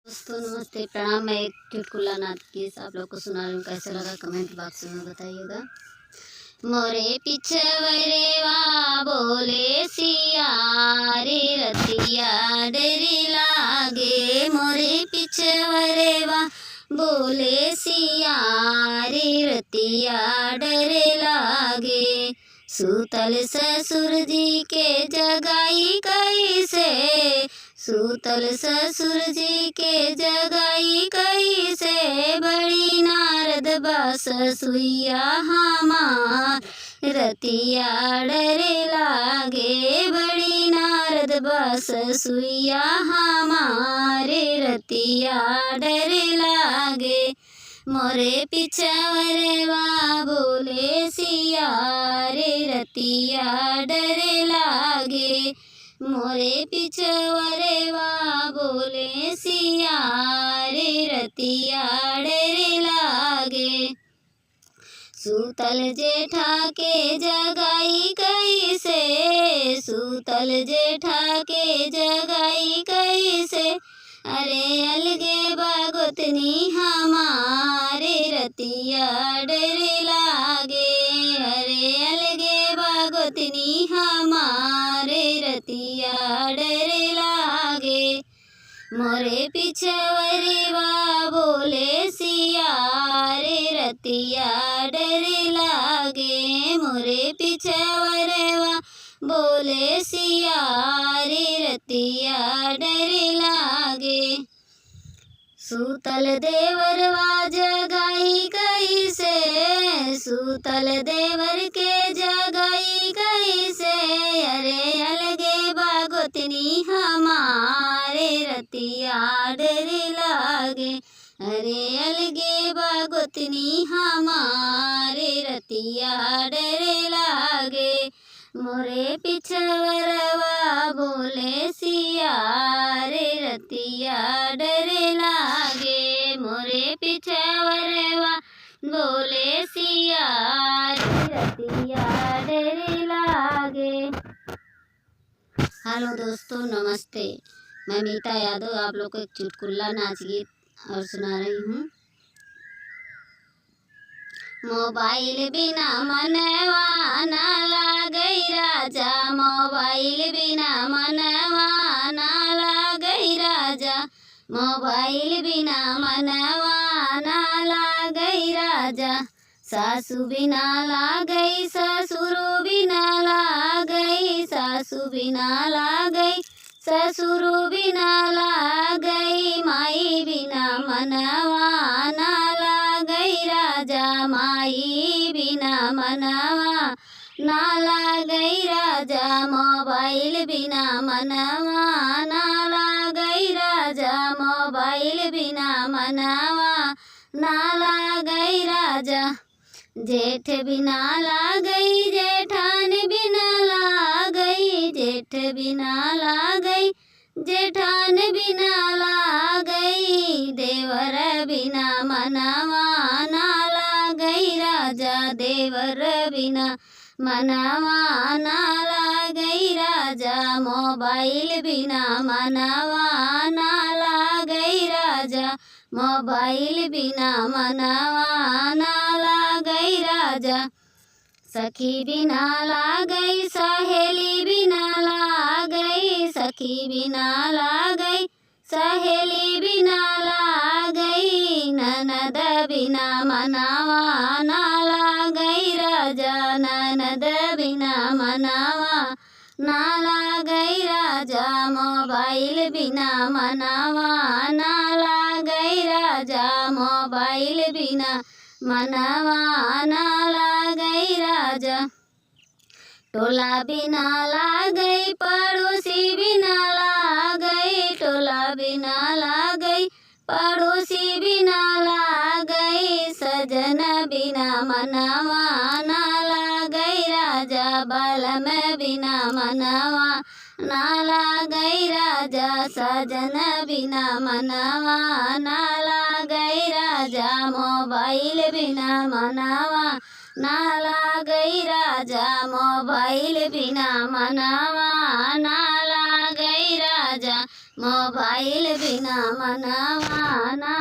दोस्तों नमस्ते, प्रणाम। मैं एक चुटकुला नाथ की आप लोग को सुना रही हूँ। कैसा लगा कमेंट बॉक्स में बताइएगा। मोरे पिछवरेवा बोले सिया रे रतिया डरी लागे। मोरे पिछवरेवा बोले सिया रे रतिया डरे लागे। सूतल ससुर जी के जगाई कैसे, सूतल ससुर जी के जगाई कैसे। बड़ी नारद बस सुइया हमार रतिया डरे लागे। बड़ी नारद बस सुइया हमारे रतिया डरे लागे। मोरे पिछवरवा बोले सिया रे रतिया डरे लागे। मोरे पिछवरवा बोले सिया रे रतिया डरे लागे। सूतल जेठा के जगाई कैसे, सूतल जेठा के जगाई कैसे। अरे अलगे बागोतनी हमारे रतिया डरे लागे। अरे अलगे बागोतनी हमारे रतिया डरे लागे। मोरे पिछवरवा बोले सिया रे रतिया डरे लागे। मोरे पिछवरवा बोले सिया रे रतिया डरे लागे। सूतल देवरवा जगाई कैसे, सूतल देवर के जगाई कैसे। अरे अलगे बागोतनी हमारे रतिया डरे लागे। अरे अलगे बागोतनी हमारे रतिया डरे लागे। मोरे पिछवरवा बोले सिया रे रतिया डरे लागे। मोरे पिछवरवा बोले सिया रे रतिया डरे लागे। हेलो दोस्तों नमस्ते, मैं मीता यादव आप लोग को एक चुटकुला नाच गीत और सुना रही हूँ। मोबाइल बिना मनवा ना लागई राजा, मोबाइल बिना मनवा ना लागई राजा। मोबाइल बिना मनवा ना लागई राजा। सासू बिना लागई, ससुर बिना लागई, सासू बिना लागई, ससुर बिना लागई। माई बिना मनवा ना लागई राजा, माई बिना मनवा ना लागई राजा। मोबाइल बिना मनवा ना लागई राजा, मोबाइल बिना मनवा ना लागई राजा। जेठ बिना लागई, जेठान बिना लागई, जेठ बिना लागई, जेठान बिना लागई। देवर बिना मनवा ना लागई राजा, देवर बिना मनवा ना लागई राजा। मोबाइल बिना मनवा ना लागई राजा, मोबाइल बिना मनवा ना लागई राजा। सखी बिना लागई, सहेली बिना लागई, सखी बिना लागई, सहेली बिना लागई। ननद बिना मनवा ना लागई राजा, ननद बिना मनवा ना लागई राजा। मोबाइल बिना मनवा ना लागई राजा, मोबाइल बिना मनवा ना लागई राजा। टोला बिना लागई, पड़ोसी बिना लागई, टोला बिना लागई, पड़ोसी बिना लागई। सजन बिना मनवा ना लागई राजा, बालम बिना मनवा ना लागई राजा। सजन बिना मनवा ना लागई राजा, मोबाइल बिना मनवा ना लागई राजा, मोबाइल बिना मनवा ना लागई राजा। मोबाइल बिना मनवा ना